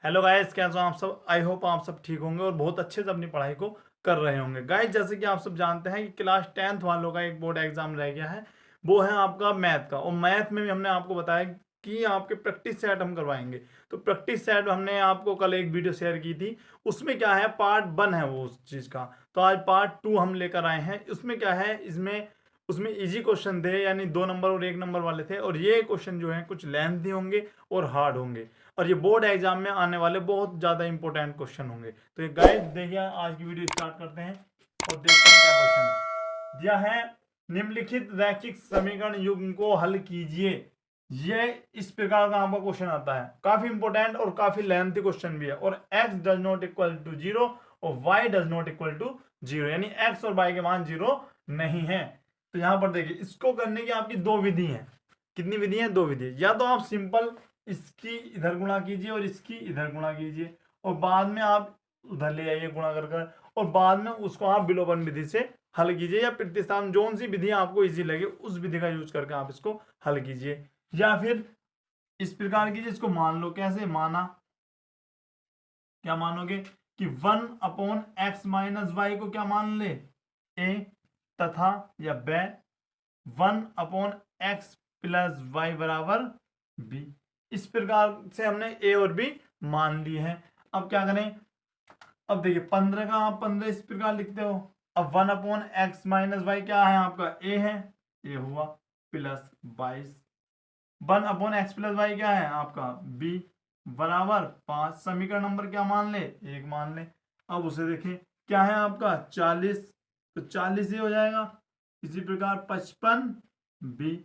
Hello guys, कैसे हो आप सब। आई होप आप सब ठीक होंगे और बहुत अच्छे से अपनी पढ़ाई को कर रहे होंगे। गाइस, जैसे कि आप सब जानते हैं कि क्लास 10th वालों का एक बोर्ड एग्जाम रह गया है, वो है आपका मैथ का। और मैथ में भी हमने आपको बताया कि आपके प्रैक्टिस सेट हम करवाएंगे। तो प्रैक्टिस सेट हमने आपको कल एक वीडियो शेयर की थी, उसमें क्या है पार्ट 1 है वो उस चीज़ का। तो आज पार्ट 2 हम लेकर आए हैं। उसमें क्या है, इसमें उसमें इजी क्वेश्चन थे, यानी 2 नंबर और 1 नंबर वाले थे। और ये क्वेश्चन जो है कुछ लेंथी होंगे और हार्ड होंगे, और ये बोर्ड एग्जाम में आने वाले बहुत ज्यादा इंपॉर्टेंट क्वेश्चन होंगे। तो ये गाइस देखिए, आज की वीडियो स्टार्ट करते हैं और देखते हैं क्या क्वेश्चन है। दिया है निम्नलिखित रैखिक समीकरण युग्म को हल कीजिए। ये इस प्रकार का आपका क्वेश्चन आता है, काफी इंपॉर्टेंट और काफी लेंथी क्वेश्चन भी है। और x does not equal to 0 और y does not equal to 0, यानी x और y के मान 0 नहीं है। तो यहां पर देखिए, इसको करने की आपकी दो विधि है। कितनी विधि है? दो विधि। या तो आप सिंपल इसकी इधर गुणा कीजिए और इसकी इधर गुणा कीजिए, और बाद में आप उधर ले आइए गुणा कर और बाद में उसको आप विलोपन विधि से हल कीजिए, या प्रतिस्थापन जोन सी विधि आपको इजी लगे उस विधि का यूज करके आप इसको हल कीजिए। या फिर इस प्रकार कीजिए, इसको मान लो। कैसे माना? क्या मानोगे कि 1/x - y को क्या मान ले? a, तथा या ब 1/x + y बराबर b। इस प्रकार से हमने ए और बी मान लिए हैं। अब क्या करें? अब देखिए 15 का आप 15 इस प्रकार लिखते हो। अब 1/x - y क्या है आपका? ए है, ए हुआ, प्लस 22। 1/x + y क्या है आपका? b बराबर 5। समीकरण नंबर क्या मान ले? 1 मान ले। अब उसे देखें, क्या है आपका? 40। तो 40 ये हो जाएगा। इसी प्रकार 55 b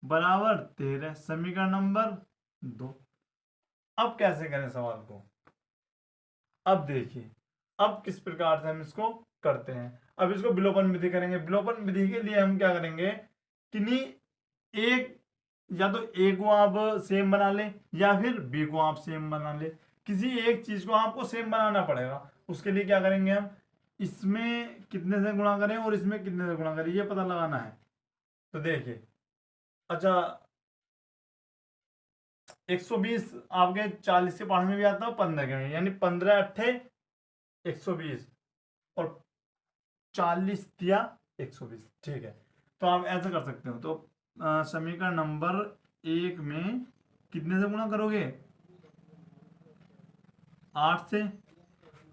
बराबर 13। समीकरण नंबर 2। अब कैसे करें सवाल को? अब देखिए, अब किस प्रकार से हम इसको करते हैं। अब इसको विलोपन विधि करेंगे। विलोपन विधि के लिए हम क्या करेंगे कि नहीं, एक या तो ए को आप सेम बना ले या फिर बी को आप सेम बना ले। किसी एक चीज को आपको सेम बनाना पड़ेगा। उसके लिए क्या करेंगे हम, इसमें कितने से गुणा करें और इसमें कितने से गुणा करें, ये पता लगाना है। तो देखिए, अच्छा, 120 आपके 40 के पढ़ने में भी आता है, 15 के में, यानी 15 अट्ठे 120 और 40 दिया 120। ठीक है, तो आप ऐसा कर सकते हो। तो समीकरण नंबर 1 में कितने से गुणा करोगे? 8 से।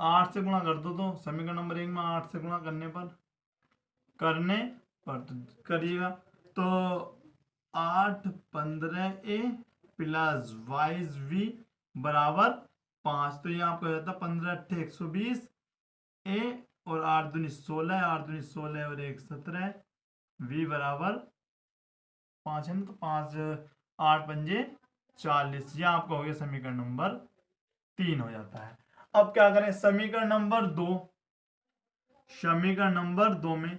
8 से गुणा कर दो। तो समीकरण नंबर 1 में 8 से गुणा करने पर तो करिएगा। तो 8 15a प्लस 22v बराबर 5। तो ये आपका हो जाता है 15 अट्ठे 120 ए, और 8 दूनी 16, 8 दूनी 16 और 1 17, v बराबर 5 है ना। तो 5 8 पंजे 40। यह आपका हो गया समीकरण नंबर 3 हो जाता है। अब क्या करें? समीकरण नंबर 2। समीकरण नंबर 2 में,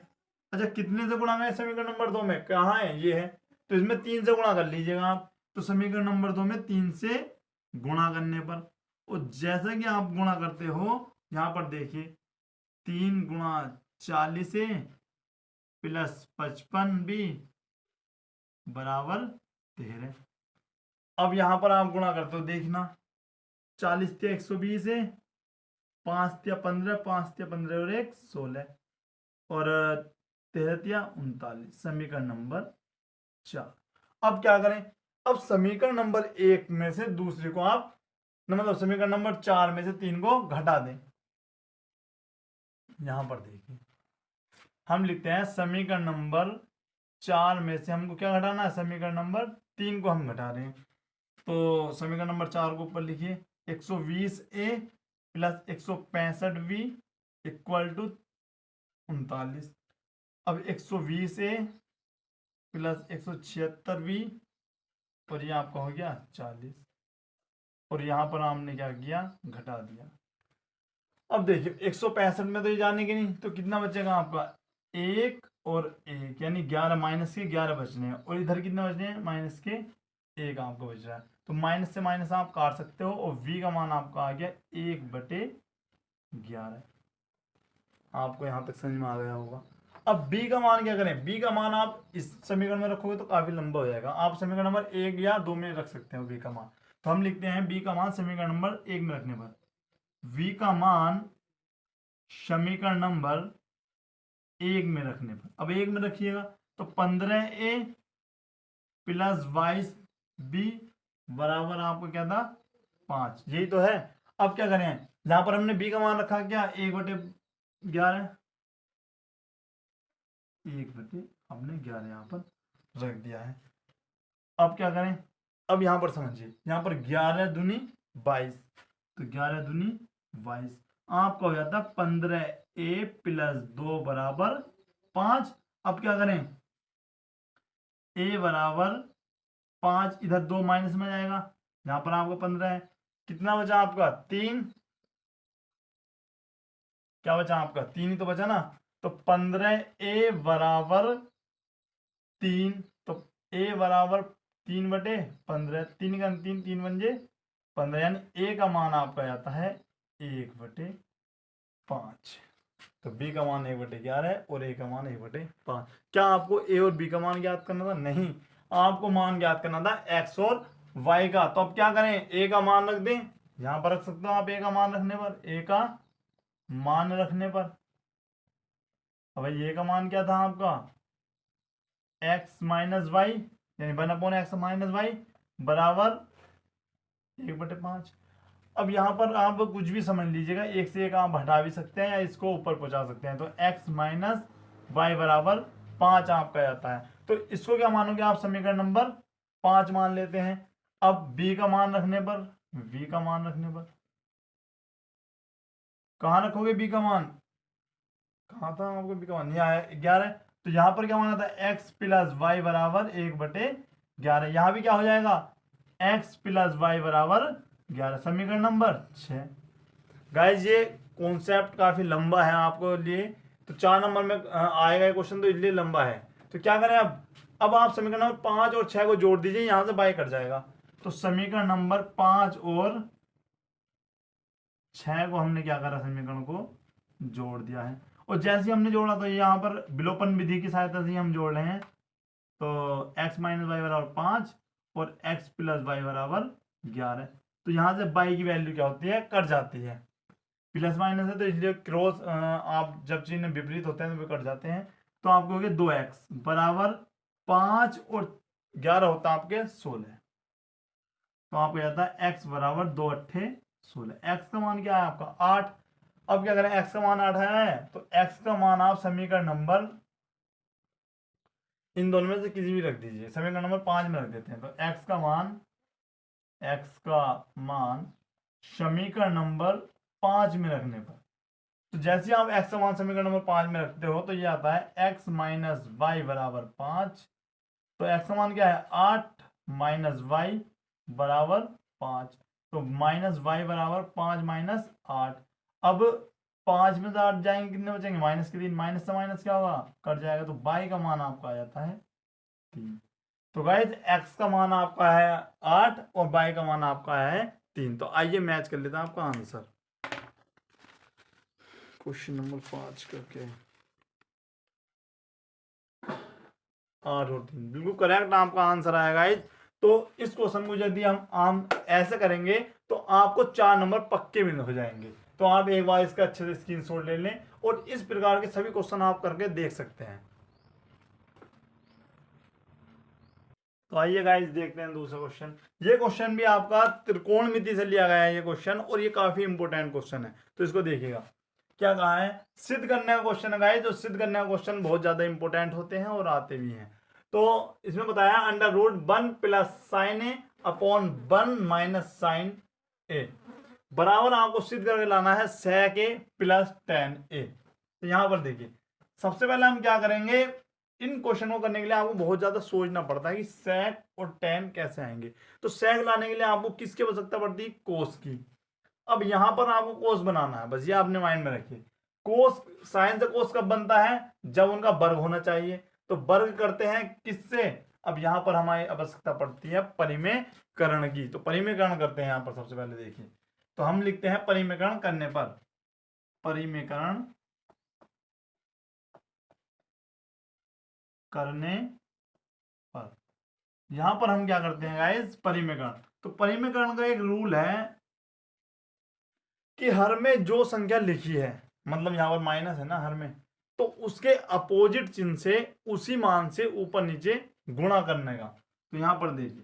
अच्छा, कितने से गुणा करें? समीकरण नंबर 2 में कहाँ है? ये है। तो इसमें 3 से गुणा कर लीजिएगा आप। तो समीकरण नंबर 2 में 3 से गुणा करने पर, और जैसा कि आप गुणा करते हो, यहां पर देखिए 3 गुणा 40 प्लस 55 भी बराबर 13। अब यहां पर आप गुणा करते हो, देखना 40 × 120 है, 5 × 15, 5 × 15 और 1 16, और 13 × 39। समीकरण नंबर 4। अब क्या करें? अब समीकरण नंबर 1 में से दूसरे को आप, मतलब समीकरण नंबर 4 में से 3 को घटा दें। यहां पर देखिए, हम लिखते हैं समीकरण नंबर 4 में से हमको क्या घटाना है? समीकरण नंबर 3 को हम घटा रहे हैं। तो समीकरण नंबर 4 को ऊपर लिखिए, 120a plus 165v equal to 39। अब 120a प्लस 176v, और ये आपका हो गया 40, और यहां पर हमने क्या किया? घटा दिया। अब देखिए 165 में तो ये जाने की नहीं, तो कितना बचेगा आपका? 1 और 1, यानी 11, माइनस के 11 बचने हैं, और इधर कितने बचने हैं? माइनस के 1 आपको बच रहा है। तो माइनस से माइनस आप काट सकते हो, और v का मान आपका आ गया 1/11। आपको यहां तक समझ में आ गया होगा। अब b का मान क्या करें? b का मान आप इस समीकरण में रखोगे तो काफी लंबा हो जाएगा। आप समीकरण नंबर 1 या 2 में रख सकते हो b का मान। तो हम लिखते हैं बी का मान समीकरण नंबर 1 में रखने पर, v का मान समीकरण नंबर 1 में रखने पर, अब 1 में रखिएगा तो 15a प्लस 22b बराबर आपको क्या था 5, यही तो है। अब क्या करें, जहां पर हमने b का मान रखा क्या 1/11, 1/11 हमने 11 यहाँ पर रख दिया है। अब क्या करें, अब यहां पर समझिए, यहां पर 11 दूनी 22, तो 11 दूनी 22 आपका हो जाता 15a प्लस 2 बराबर 5। अब क्या करें, a बराबर 5, इधर 2 माइनस में जाएगा, यहां पर आपका 15 है, कितना बचा आपका 3, क्या बचा आपका 3 ही तो बचा ना, तो 15a बराबर 3, तो a बराबर 3/15, 3 का 3, 3 बन जे 15, यानी a का मान आपका आता है 1/5। तो b का मान 1/11 है और a का मान 1/5। क्या आपको a और b का मान ज्ञात करना था? नहीं, आपको मान ज्ञात करना था x और y का। तो अब क्या करें, a का मान रख दें, यहां पर रख सकते हो आप a का मान रखने पर, a का मान रखने पर। अब भाई a का मान क्या था आपका x माइनस वाई, यानी 1/x माइनस वाई बराबर 1/5। अब यहाँ पर आप कुछ भी समझ लीजिएगा, एक से एक आप हटा भी सकते हैं या इसको ऊपर पहुंचा सकते हैं। तो x माइनस वाई बराबर 5 आपका जाता है। तो इसको क्या मानोगे आप, समीकरण नंबर 5 मान लेते हैं। अब b का मान रखने पर, v का मान रखने पर कहाँ रखोगे b का मान, कहाँ था आपको b का मान, यहाँ है 11। तो यहाँ पर क्या माना था x प्लस वाई बराबर 1/11, यहाँ भी क्या हो जाएगा x प्लस वाई बराबर 11, समीकरण नंबर 6। गाइज ये कॉन्सेप्ट काफी लंबा है आपको लिए, तो 4 नंबर में आएगा ये क्वेश्चन, तो इसलिए लंबा है। तो क्या करें अब आप समीकरण नंबर 5 और 6 को जोड़ दीजिए, यहां से बाई कट जाएगा। तो समीकरण नंबर 5 और 6 को हमने क्या करा, समीकरण को जोड़ दिया है। और जैसे ही हमने जोड़ा तो यहाँ पर विलोपन विधि की सहायता से हम जोड़ रहे हैं। तो x माइनस वाई बराबर 5 और x प्लस वाई बराबर 11। तो यहाँ से बाई की वैल्यू क्या होती है, कट जाती है, प्लस माइनस है तो इसलिए क्रॉस आप जब चीजें विपरीत होते हैं तो वे कट जाते हैं। तो आपको हो गया 2x बराबर 5 और 11 होता है आपके 16। तो आपको जाता है x बराबर 2 अट्ठे 16। x का मान क्या है आपका 8। अब क्या करें, x का मान 8 है तो x का मान आप समीकरण नंबर इन दोनों में से किसी भी रख दीजिए, समीकरण नंबर 5 में रख देते हैं। तो x का मान समीकरण नंबर 5 में रखने पर, तो जैसे आप x का मान समीकरण नंबर 5 में रखते हो तो ये आता है x माइनस वाई बराबर 5। तो x का मान क्या है 8 माइनस वाई बराबर 5। तो माइनस वाई बराबर 5 माइनस 8। अब 5 में से 8 जाएंगे, कितने बचेंगे माइनस के 3, माइनस से माइनस क्या होगा कट जाएगा। तो y का मान आपका आ जाता है 3। तो गाइस x का मान आपका है 8 और y का मान आपका है 3। तो आइए मैच कर लेते हैं आपका आंसर क्वेश्चन नंबर 5 करके। 8 और 3 बिल्कुल करेक्ट आपका आंसर आएगा गाइस। तो इस क्वेश्चन को यदि हम ऐसे करेंगे तो आपको 4 नंबर पक्के मिल हो जाएंगे। तो आप एक बार इसका अच्छे से स्क्रीनशॉट ले लें और इस प्रकार के सभी क्वेश्चन आप करके देख सकते हैं। तो आइए गाइस देखते हैं दूसरा क्वेश्चन। ये क्वेश्चन भी आपका त्रिकोणमिति से लिया गया है ये क्वेश्चन, और ये काफी इंपॉर्टेंट क्वेश्चन है। तो इसको देखिएगा क्या कहा है, सिद्ध करने का क्वेश्चन है गाइस। जो सिद्ध करने का क्वेश्चन बहुत ज्यादा इंपॉर्टेंट होते हैं और आते भी हैं। तो इसमें बताया अंडर रूट 1 प्लस साइन ए अपॉन 1 माइनस साइन ए बराबर आपको सिद्ध करके लाना है sec ए प्लस tan ए। तो यहां पर देखिए सबसे पहले हम क्या करेंगे, इन क्वेश्चन को करने के लिए आपको बहुत ज्यादा सोचना पड़ता है कि sec और tan कैसे आएंगे। तो sec लाने के लिए आपको किसकी आवश्यकता पड़ती है, कोस की। अब यहां पर आपको कोस बनाना है, बस ये आपने माइंड में रखिए। कोस साइन से कोस कब बनता है, जब उनका वर्ग होना चाहिए। तो वर्ग करते हैं किससे, अब यहां पर हमारी आवश्यकता पड़ती है परिमेयकरण की। तो परिमेयकरण करते हैं यहां पर सबसे पहले देखिए। तो हम लिखते हैं परिमेयकरण करने पर, परिमेयकरण करने पर यहां पर हम क्या करते हैं गाइस परिमेयकरण। तो परिमेयकरण का एक रूल है कि हर में जो संख्या लिखी है, मतलब यहां पर माइनस है ना हर में, तो उसके अपोजिट चिन्ह से उसी मान से ऊपर नीचे गुणा करने का। तो यहां पर देखिए,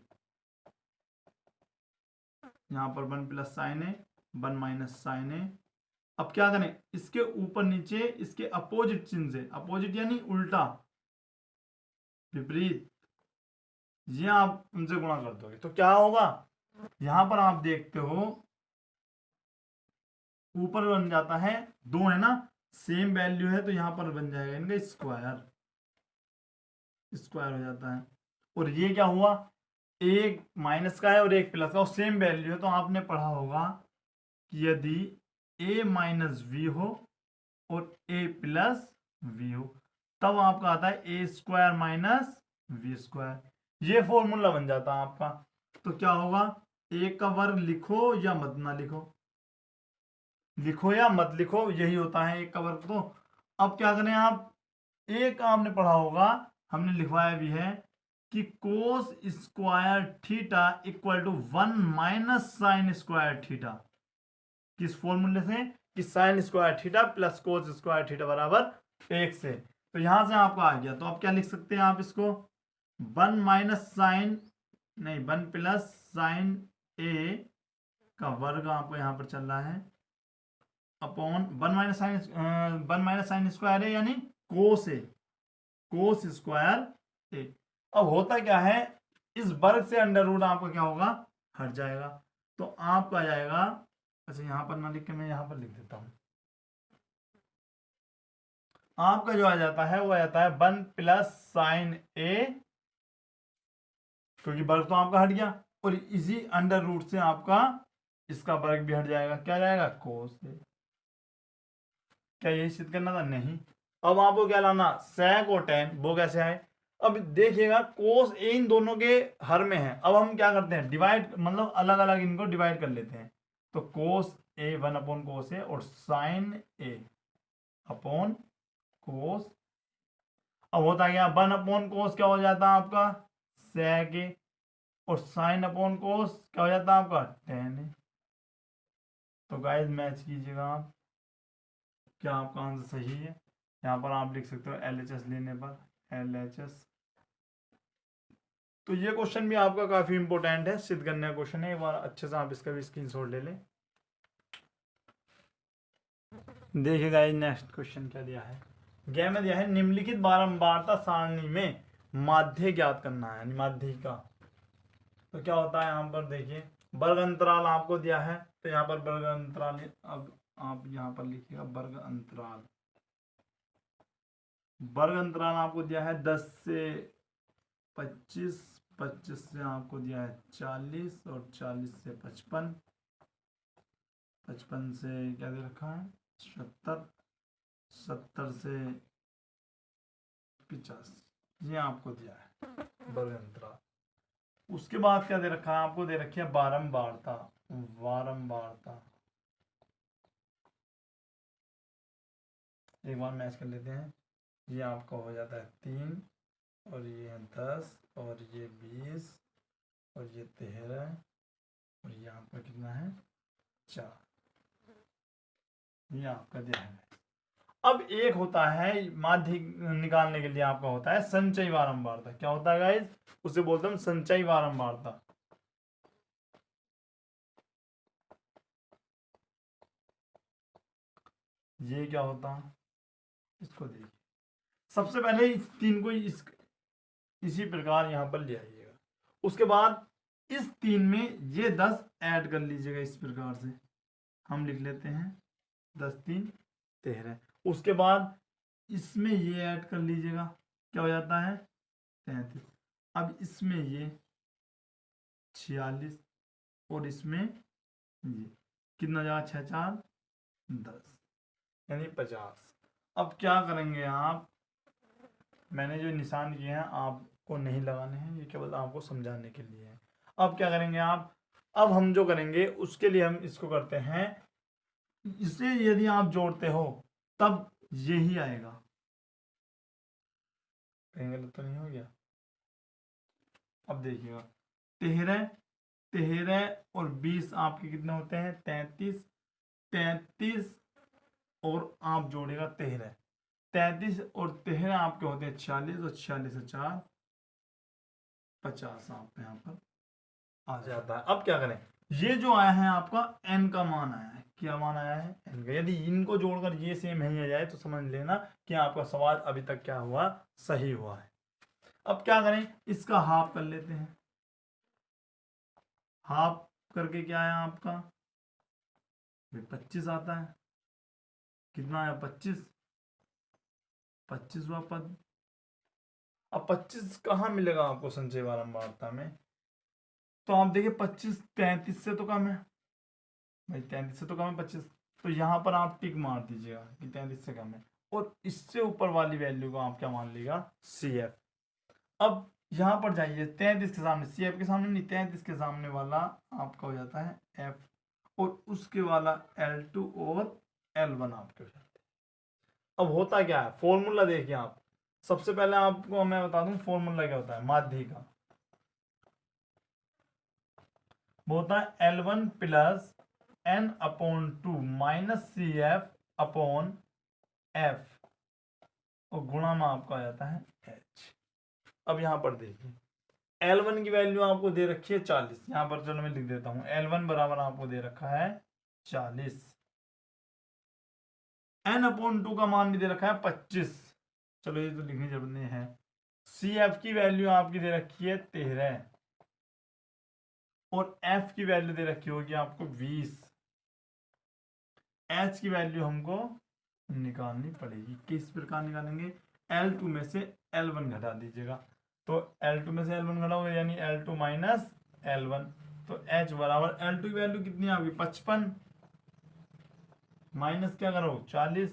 यहां पर 1 प्लस साइन ए 1 माइनस साइन ए। अब क्या करें, इसके ऊपर नीचे इसके अपोजिट चिन्ह से, अपोजिट यानी उल्टा, विपरीत, ये आप उनसे गुणा कर दोगे तो क्या होगा, यहां पर आप देखते हो ऊपर बन जाता है 2 है ना, सेम वैल्यू है तो यहां पर बन जाएगा इनका स्क्वायर, स्क्वायर हो जाता है। और ये क्या हुआ, एक माइनस का है और एक प्लस का और सेम वैल्यू है, तो आपने पढ़ा होगा कि यदि a माइनस वी हो और a प्लस वी हो, तब आपका आता है ए स्क्वायर माइनस वी स्क्वायर, ये फॉर्मूला बन जाता है आपका। तो क्या होगा, a का वर्ग लिखो या मत ना लिखो, लिखो या मत लिखो, यही होता है एक का वर्ग। तो अब क्या करें आप, एक आपने पढ़ा होगा, हमने लिखवाया भी है कि cos square theta equal to 1 minus sine square theta, किस फॉर्मूले से, कि sine square theta plus cos square theta बराबर 1 से। तो यहां से आपको आ गया, तो अब क्या लिख सकते हैं आप इसको, 1 माइनस साइन, नहीं 1 प्लस साइन ए का वर्ग आपको यहां पर चल रहा है अपॉन 1 माइनस साइन स्क्वायर ए यानी कोस ए, कोस स्क्वायर ए। अब होता क्या है, इस वर्ग से अंडर रूट आपका क्या होगा, हट जाएगा, तो आपका आ जाएगा, अच्छा यहां पर ना लिख के मैं यहां पर लिख देता हूं, आपका जो आ जाता है वो आ जाता है 1 प्लस साइन ए, क्योंकि वर्ग तो आपका हट गया, और इसी अंडर रूट से आपका इसका वर्ग भी हट जाएगा, क्या जाएगा, कोस ए। क्या यही सिद्ध करना था, नहीं। अब आपको क्या लाना, sec और tan, वो कैसे आए, अब देखिएगा कोस ए इन दोनों के हर में है, अब हम क्या करते हैं, डिवाइड, मतलब अलग अलग इनको डिवाइड कर लेते हैं। तो कोस ए 1 अपॉन कोस ए और साइन ए अपॉन कोस, अब होता क्या, 1 अपॉन कोस क्या हो जाता है आपका, sec ए, और साइन अपॉन कोस क्या हो जाता है आपका, tan ए। तो गाइस मैच कीजिएगा आप, क्या आपका आंसर सही है। यहाँ पर आप लिख सकते हो LHS लेने पर, LHS। तो ये क्वेश्चन भी आपका काफी इंपॉर्टेंट है, सिद्ध करने का क्वेश्चन है, एक बार अच्छे से आप इसका भी स्क्रीनशॉट ले लें। देखिएगा नेक्स्ट क्वेश्चन क्या दिया है, क्या में दिया है, निम्नलिखित बारंबारता सारणी में माध्य ज्ञात करना है, माध्य का। तो क्या होता है, यहाँ पर देखिए वर्ग अंतराल आपको दिया है, तो यहाँ पर वर्ग अंतराल, अब आप यहाँ पर लिखिएगा वर्ग अंतराल, वर्ग अंतराल आपको दिया है 10 से 25, 25 से आपको दिया है 40 और 40 से 55, 55 से क्या दे रखा है 70, 70 से 85, ये आपको दिया है वर्ग अंतराल। उसके बाद क्या दे रखा है, आपको दे रखी है बारंबारता, बारंबारता, एक बार मैच कर लेते हैं, ये आपका हो जाता है 3 और ये है 10 और ये 20 और ये 13 और ये आपका कितना है 4, ये आपका दिया है। अब एक होता है माध्य निकालने के लिए आपका होता है संचयी बारंबारता, क्या होता है गाइस, उसे बोलते हैं संचयी बारंबारता। ये क्या होता है, इसको देखिए, सबसे पहले इस 3 को इसी प्रकार यहां पर ले आइएगा, उसके बाद इस 3 में ये 10 ऐड कर लीजिएगा, इस प्रकार से हम लिख लेते हैं 10 3 13, उसके बाद इसमें ये ऐड कर लीजिएगा, क्या हो जाता है 33, अब इसमें ये 46 और इसमें ये कितना जाएगा 6 4 10 यानी 50। अब क्या करेंगे आप, मैंने जो निशान किए हैं आपको नहीं लगाने हैं, ये केवल आपको समझाने के लिए है। अब क्या करेंगे आप, अब हम जो करेंगे उसके लिए हम इसको करते हैं, इसे यदि आप जोड़ते हो तब यही आएगा, कहीं गलत तो नहीं हो गया। अब देखिएगा 13 13 और 20 आपके कितने होते हैं? 33। 33 और आप जोड़ेगा 13, 33 और 13 आपके होते हैं 46, और 46 से 4 50 आप यहाँ पर आ जाता है। अब क्या करें, ये जो आया है आपका n का मान आया है। क्या मान आया है? n का। यदि इनको जोड़कर ये सेम ही आ जाए तो समझ लेना कि आपका सवाल अभी तक क्या हुआ? सही हुआ है। अब क्या करें, इसका हाफ कर लेते हैं। हाफ करके क्या आया आपका? 25 आता है। कितना आया? 25। 25वां पद। अब 25 कहाँ मिलेगा आपको संचय बारंबारता में? तो आप देखिए 25 33 से तो कम है भाई, 33 से तो कम है 25। तो यहाँ पर आप टिक मार दीजिएगा कि 33 से कम है, और इससे ऊपर वाली वैल्यू को आप क्या मान लीजिएगा? CF। अब यहाँ पर जाइए 33 के सामने, CF के सामने नहीं, 33 के सामने वाला आपका हो जाता है F, और उसके वाला L2 और L1 आपके हो जाते हैं। अब होता क्या है, फॉर्मूला देखिए आप। सबसे पहले आपको मैं बता दूं फॉर्मूला क्या होता है माध्य का। वो होता है L1 plus N/2 minus CF upon F, और गुणा में आपका आ जाता है H। अब यहां पर देखिए L1 की वैल्यू आपको दे रखी है 40। यहां पर चलो मैं लिख देता हूं, L1 बराबर आपको दे रखा है 40। N/2 का मान भी दे रखा है 25। चलो ये तो लिखने की जरूरत नहीं है। CF की वैल्यू आपकी दे रखी है 13, और F की वैल्यू दे रखी होगी आपको 20। H की वैल्यू हमको निकालनी पड़ेगी। किस प्रकार निकालेंगे? L2 में से L1 घटा दीजिएगा। तो L2 में से L1 घटाओगे यानी L2 माइनस L1। तो H बराबर L2 की वैल्यू कितनी आ गई? 55 माइनस क्या करो 40,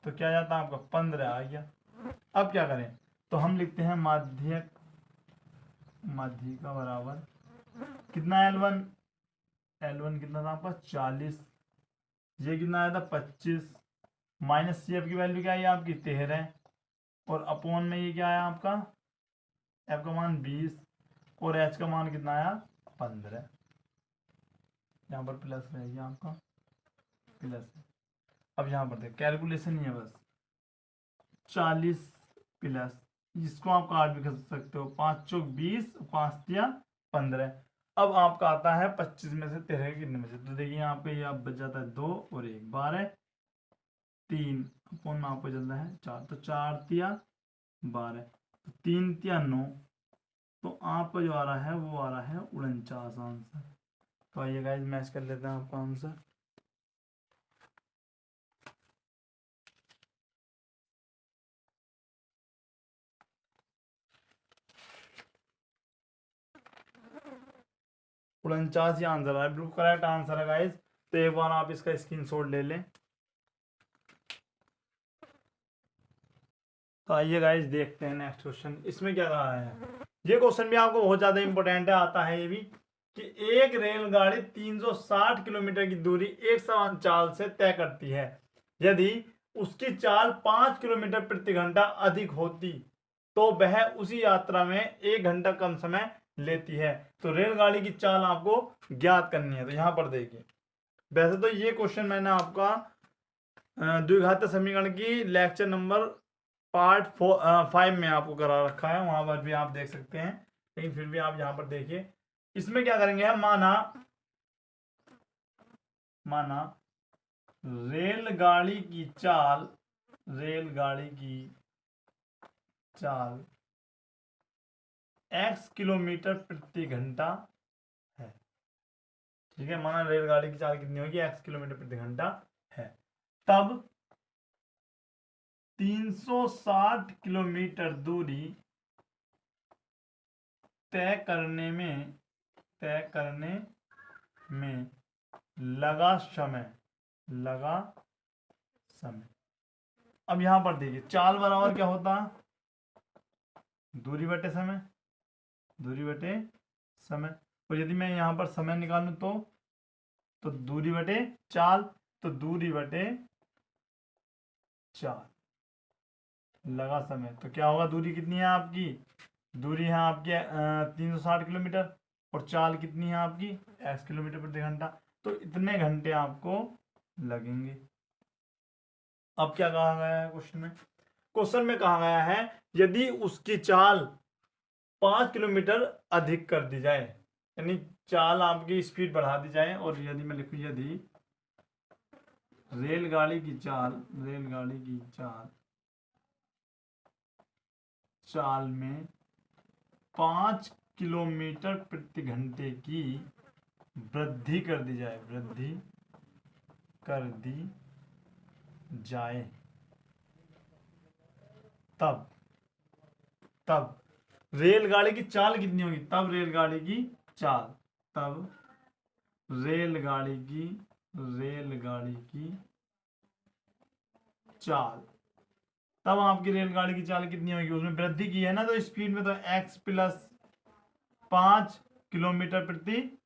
तो क्या जाता है आपका 15 आ गया। अब क्या करें, तो हम लिखते हैं माध्य का बराबर कितना? L1 कितना था आपका? 40। ये कितना आया था? 25 माइनस CF की वैल्यू क्या आई आपकी? 13, और अपॉन में ये क्या आया आपका? F का मान 20, और H का मान कितना आया? 15। यहाँ पर प्लस रहेगी आपका, प्लस। अब यहाँ पर देख कैलकुलेशन ही है बस। 40 प्लस, इसको आप काट भी कर सकते हो, 5 चौक 20, 5 तिया 15। अब आपका आता है 25 में से 13 कितने बचे? तो देखिए यहाँ पे ये आप बच जाता है 2 और 1 12, 3 अपॉन में आपको चलता है 4, तो 4 तिया 12, तो 3 तिया 9, तो आपका जो आ रहा है वो आ रहा है 49 आंसर। तो आइए गाइस मैच कर लेते हैं आपका आंसर। उनचास ही आंसर है, बिल्कुल करेक्ट आंसर है गाइस। तो एक बार आप इसका स्क्रीनशॉट ले लें। तो आइए गाइस देखते हैं नेक्स्ट क्वेश्चन। इसमें क्या रहा है, ये क्वेश्चन भी आपको बहुत ज्यादा इंपॉर्टेंट है, आता है ये भी, कि एक रेलगाड़ी 360 किलोमीटर की दूरी एक समान चाल से तय करती है। यदि उसकी चाल 5 किलोमीटर प्रति घंटा अधिक होती तो वह उसी यात्रा में 1 घंटा कम समय लेती है। तो रेलगाड़ी की चाल आपको ज्ञात करनी है। तो यहाँ पर देखिए, वैसे तो ये क्वेश्चन मैंने आपका द्विघात समीकरण की लेक्चर नंबर पार्ट 5 में आपको करा रखा है, वहां पर भी आप देख सकते हैं, लेकिन फिर भी आप यहाँ पर देखिए। इसमें क्या करेंगे हम, माना रेलगाड़ी की चाल x किलोमीटर प्रति घंटा है। ठीक है, माना रेलगाड़ी की चाल कितनी होगी? x किलोमीटर प्रति घंटा है। तब 360 किलोमीटर दूरी तय करने में लगा समय। अब यहां पर देखिए चाल बराबर क्या होता? दूरी बटे समय। और यदि मैं यहां पर समय निकालूं तो दूरी बटे चाल, तो दूरी बटे चाल लगा समय, तो क्या होगा? दूरी कितनी है आपकी? दूरी है आपकी 360 किलोमीटर। और चाल कितनी है आपकी x किलोमीटर प्रति घंटा, तो इतने घंटे आपको लगेंगे। अब क्या कहा गया है क्वेश्चन में कहा गया है यदि उसकी चाल 5 किलोमीटर अधिक कर दी जाए, यानी चाल आपकी स्पीड बढ़ा दी जाए, और यदि मैं लिखूं यदि रेलगाड़ी की चाल में 5 किलोमीटर प्रति घंटे की वृद्धि कर दी जाए तब रेलगाड़ी की चाल कितनी होगी, तब रेलगाड़ी की चाल तब आपकी रेलगाड़ी की चाल कितनी होगी, उसमें वृद्धि की है ना तो स्पीड में, तो x प्लस 5 किलोमीटर प्रति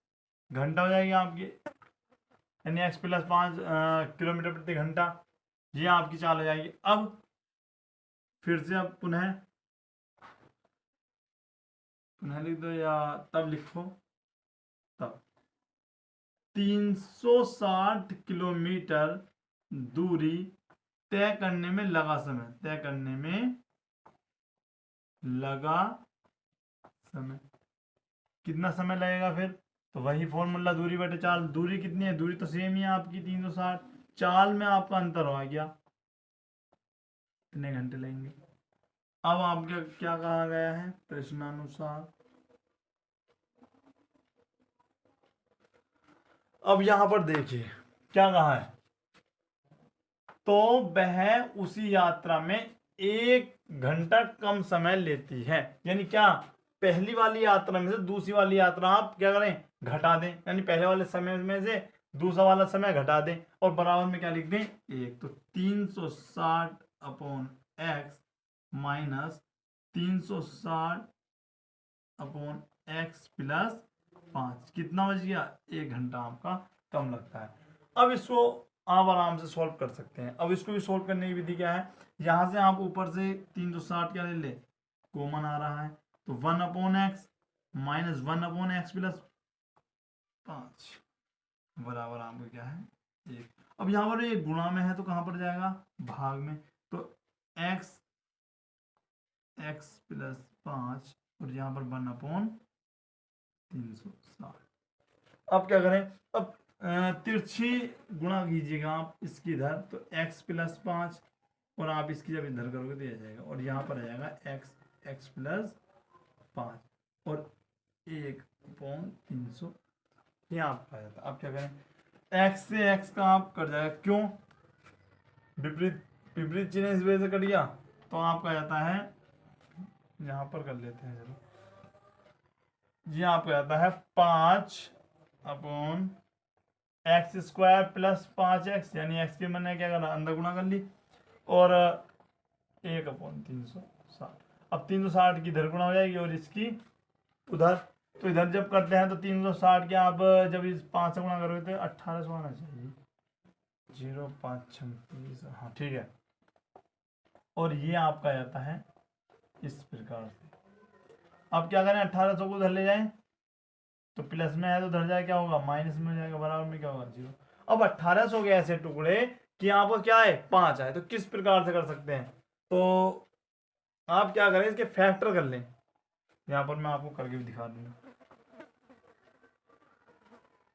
घंटा हो जाएगी आपकी, यानी x प्लस 5 किलोमीटर प्रति घंटा, ये आपकी चाल हो जाएगी। अब फिर से अब पुनः लिख दो या तब लिखो, तब 360 किलोमीटर दूरी तय करने में लगा समय कितना समय लगेगा फिर, तो वही फॉर्मूला दूरी बटे चाल, दूरी कितनी है, दूरी तो सेम ही है आपकी 360, चाल में आपका अंतर हो गया, कितने घंटे लगेंगे। अब आपका क्या कहा गया है प्रश्नानुसार, अब यहां पर देखिए क्या कहा है, तो वह उसी यात्रा में 1 घंटा कम समय लेती है, यानी क्या पहली वाली यात्रा में से दूसरी वाली यात्रा आप क्या करें घटा दें, यानी पहले वाले समय में से दूसरा वाला समय घटा दें, और बराबर में क्या लिख दें 1, तो 360 upon x minus 360 upon x plus 5 कितना बच गया, 1 घंटा आपका कम लगता है। अब इसको आप आराम से सॉल्व कर सकते हैं। अब इसको भी सॉल्व करने की विधि क्या है, यहां से आप ऊपर से 360 क्या ले कॉमन आ रहा है, तो 1 upon x minus 1 upon x plus 5 बराबर आपको क्या है 1। अब यहाँ पर ये गुणा में है तो कहां पर जाएगा भाग में, तो x प्लस 5 और यहाँ पर 1 अपॉन 360। अब क्या करें, अब तिरछी गुणा कीजिएगा आप इसकी इधर, तो x प्लस 5 और आप इसकी जब इधर करोगे तो यह जाएगा, और यहाँ पर आ जाएगा x प्लस 5 और 1 अपॉन 300 ये आपका आ जाता है। अब क्या करें, x से x का आप कट जाएगा, क्यों विपरीत चिन्ह इस वजह से कट गया, तो आपका जाता है यहाँ पर कर लेते हैं चलो, जी आपका जाता है 5 upon x square plus 5x, यानी x के मैंने क्या करा अंदर गुणा कर ली, और 1 अपॉन 360। अब 360 की इधर गुणा हो जाएगी और इसकी उधर, तो इधर जब करते हैं तो 360 के आप जब इस 5 से गुणा करोगे तो 1800 आना चाहिए, 0 5 36, हाँ ठीक है। और ये आपका जाता है इस प्रकार से। अब क्या करें, 1800 को उधर ले जाएं तो प्लस में है तो उधर जाए क्या होगा माइनस में हो जाएगा, बराबर में क्या होगा 0। अब 1800 के ऐसे टुकड़े कि यहाँ पर क्या है 5 आए, तो किस प्रकार से कर सकते हैं, तो आप क्या करें इसके फैक्टर कर लें, यहाँ पर मैं आपको करके भी दिखा दूंगा।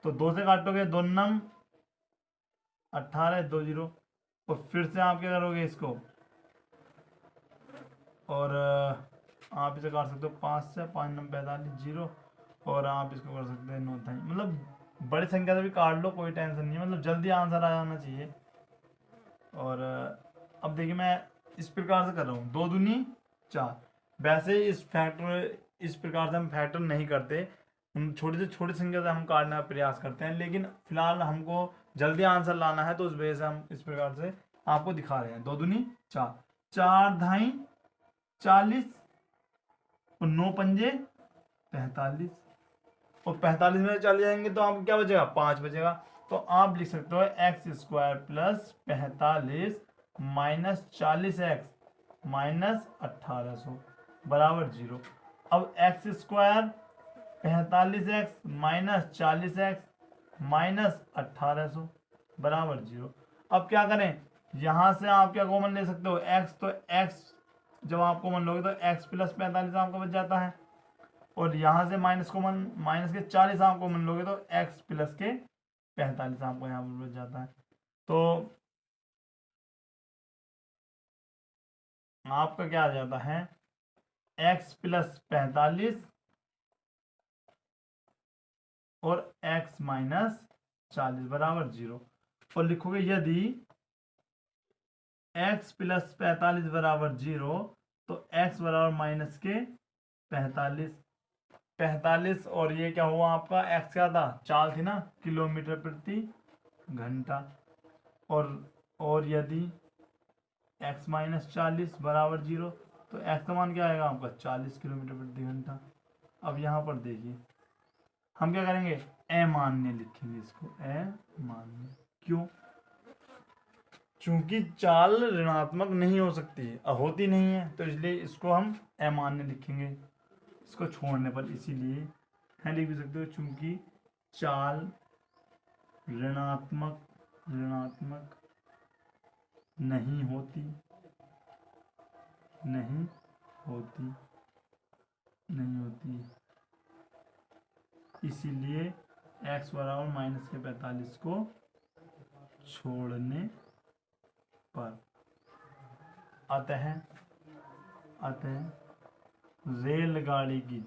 तो 2 से काटोगे 2 नम 18 2 0, और फिर से आप क्या करोगे इसको, और आप इसे काट सकते हो 5 से, 5 नम 45 0, और आप इसको कर सकते हैं 9 3, मतलब बड़ी संख्या से भी काट लो कोई टेंशन नहीं है, मतलब जल्दी आंसर आ जाना चाहिए। और अब देखिए मैं इस प्रकार से कर रहा हूँ 2 दूनी 4, वैसे इस प्रकार से हम फैक्टर नहीं करते, हम छोटी से छोटी संख्या से हम काटने का प्रयास करते हैं, लेकिन फिलहाल हमको जल्दी आंसर लाना है तो उस वजह से हम इस प्रकार से आपको दिखा रहे हैं। 2 दूनी 4, 4 ढाई 40 और 9 पंजे 45, और 45 में चले जाएंगे तो आपको क्या बचेगा 5 बचेगा, तो आप लिख सकते हो x square plus 45 minus 40x minus 1800 बराबर 0। अब x square 45x minus 40x minus 1800 बराबर 0। अब क्या करें, यहां से आप क्या कॉमन ले सकते हो x, तो x जब आप कॉमन लोगे तो x प्लस 45 आपका बच जाता है, और यहां से माइनस कॉमन, माइनस के 40 आप कॉमन लोगे तो x प्लस के 45 आपको यहाँ पर बच जाता है। तो आपका क्या आ जाता है x प्लस 45 और x माइनस 40 बराबर 0। और लिखोगे यदि x प्लस 45 बराबर 0 तो x बराबर माइनस के 45 और ये क्या हुआ आपका, x क्या था, चाल थी ना, किलोमीटर प्रति घंटा। और यदि x माइनस 40 बराबर 0 तो x का मान क्या आएगा आपका 40 किलोमीटर प्रति घंटा। अब यहाँ पर देखिए हम क्या करेंगे, अमान्य लिखेंगे इसको, अमान्य। क्यों, चूंकि चाल ऋणात्मक नहीं हो सकती है, होती नहीं है, तो इसलिए इसको हम अमान्य लिखेंगे इसको छोड़ने पर। इसीलिए है लिख भी सकते हो, चूंकि चाल ऋणात्मक नहीं होती इसीलिए x बराबर माइनस के 45 को छोड़ने पर। अतः रेलगाड़ी की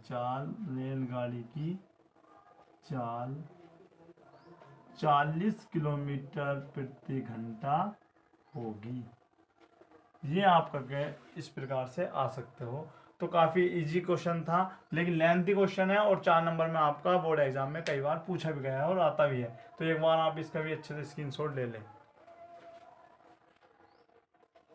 चाल 40 किलोमीटर प्रति घंटा होगी। ये आपका इस प्रकार से आ सकते हो। तो काफ़ी इजी क्वेश्चन था, लेकिन लेंथी क्वेश्चन है, और 4 नंबर में आपका बोर्ड एग्जाम में कई बार पूछा भी गया है और आता भी है। तो एक बार आप इसका भी अच्छे से स्क्रीनशॉट ले लें।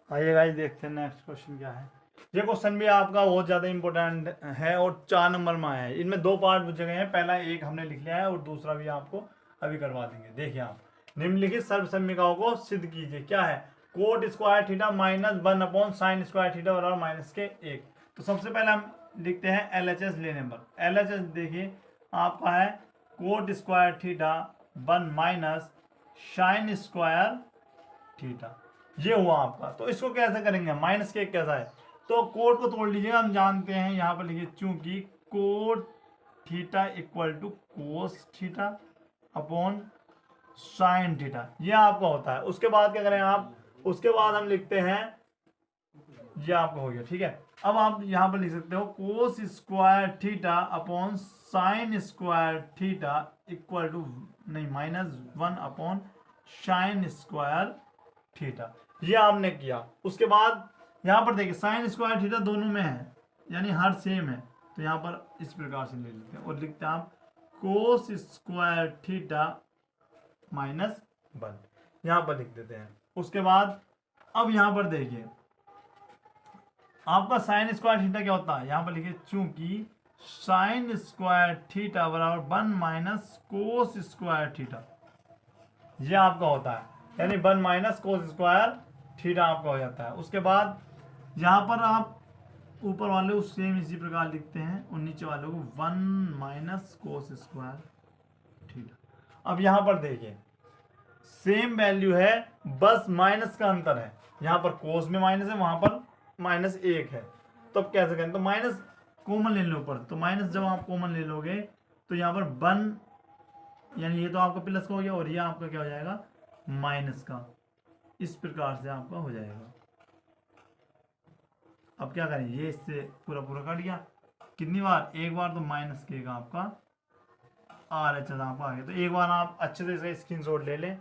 आइए गाइस देखते हैं नेक्स्ट क्वेश्चन क्या है। ये क्वेश्चन भी आपका बहुत ज़्यादा इंपॉर्टेंट है और 4 नंबर में आया है। इनमें 2 पार्ट पूछे गए हैं, पहला एक हमने लिख लिया है और दूसरा भी आपको अभी करवा देंगे। देखिए आप, निम्नलिखित सर्वसम्मिकाओं को सिद्ध कीजिए। क्या है, coat square theta minus 1 upon sine square theta बराबर माइनस के 1। तो सबसे पहले हम लिखते हैं LHS लेने पर। LHS देखिए आपका है coat square theta 1 minus sine square theta, ये हुआ आपका। तो इसको कैसे करेंगे, माइनस के 1 कैसा है, तो कोट को तोड़ लीजिएगा। हम जानते हैं यहाँ पर लिखिए, चूंकि cot theta equal to cos theta upon sine theta, ये आपका होता है। उसके बाद क्या करें आप, उसके बाद हम लिखते हैं, ये आपका हो गया, ठीक है। अब आप यहाँ पर लिख सकते हो cos square theta upon sine square theta equal to नहीं minus 1 upon sine square theta. ये आपने किया। उसके बाद यहाँ पर देखिए साइन स्क्वायर थीटा दोनों में है, यानी हर सेम है, तो यहाँ पर इस प्रकार से ले लेते हैं और लिखते हैं आप कोस स्क्वायर थीटा माइनस 1, यहाँ पर लिख देते हैं। उसके बाद अब यहाँ पर देखिए आपका साइन स्क्वायर थीटा क्या होता है, यहाँ पर लिखिए चूंकि साइन स्क्वायर थीटा बराबर 1 माइनस कोस स्क्वायर थीटा, ये आपका होता है, यानी 1 माइनस कोस स्क्वायर थीटा आपका हो जाता है। उसके बाद यहाँ पर आप ऊपर वाले को सेम इसी प्रकार लिखते हैं और नीचे वाले को 1 माइनस कोस स्क्वायर थीटा। अब यहाँ पर देखिए सेम वैल्यू है, बस माइनस का अंतर है। यहाँ पर कोस में माइनस है, वहां पर माइनस 1 है। तो अब कैसे करें, तो माइनस कॉमन ले लो ऊपर, तो माइनस जब आप कॉमन ले लोगे तो यहाँ पर 1, यानी ये तो आपका प्लस का हो गया और ये आपका क्या हो जाएगा माइनस का। इस प्रकार से आपका हो जाएगा। अब क्या करें, ये इससे पूरा कट गया, कितनी बार, एक बार, तो माइनस के का आपका RHS आपका आ गया। तो एक बार आप अच्छे से इसका स्क्रीनशॉट ले लें।